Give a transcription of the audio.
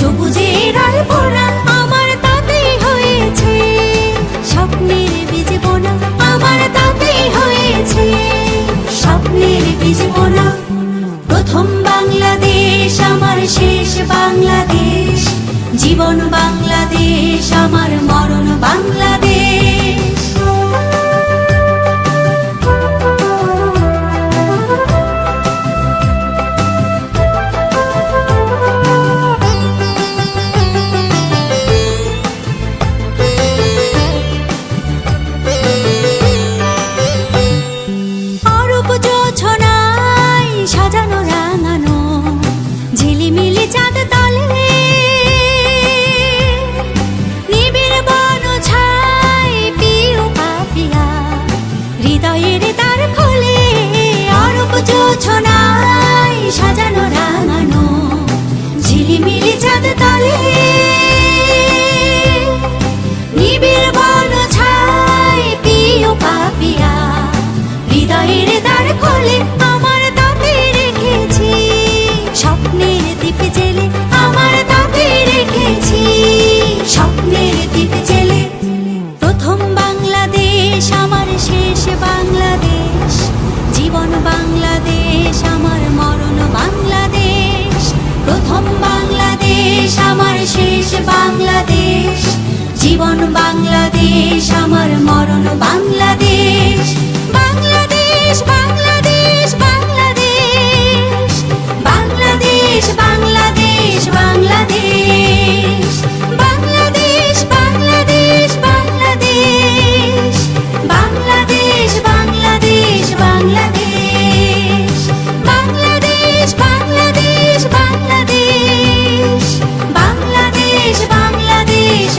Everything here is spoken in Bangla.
সবুজের আলপনা আমার তাতেই হয়েছে, স্বপ্নের বীজ বোনা আমার তাতেই হয়েছে, স্বপ্নের বীজ বোনা। প্রথম বাংলাদেশ আমার শেষ বাংলাদেশ, জীবন বাংলাদেশ আমার মরণ বাংলাদেশ। অরূপ জোছনায় সাজানো রাঙানো ঝিলিমিলি চাঁদ তলে, নিবিড় বন ছায় পিউ পাপিয়া হৃদয়ের দ্বার খোলে। অরূপ জোছনায় সাজানো রাঙানো ঝিলিমিলি চাঁদ তলে, নিবিড় বন ছায় পিউ পাপিয়া হৃদয়ের দ্বার খোলে। আমার তাতে রেখেছি স্বপ্নের দ্বীপ জেলে, আমার তাতে রেখেছি স্বপ্নের দ্বীপ জেলে। প্রথম বাংলাদেশ আমার শেষ বাংলাদেশ, জীবন বাংলাদেশ আমার মরণ বাংলাদেশ। প্রথম বাংলাদেশ আমার শেষ বাংলাদেশ, জীবন বাংলাদেশ আমার মরণ বাংলাদেশ। বাংলাদেশ বাংলাদেশ বাংলাদেশ, বাংলাদেশ বাংলাদেশ বাংলাদেশ, বাংলাদেশ বাংলাদেশ বাংলাদেশ, বাংলাদেশ বাংলাদেশ বাংলাদেশ, বাংলাদেশ বাংলাদেশ বাংলাদেশ, বাংলাদেশ বাংলাদেশ।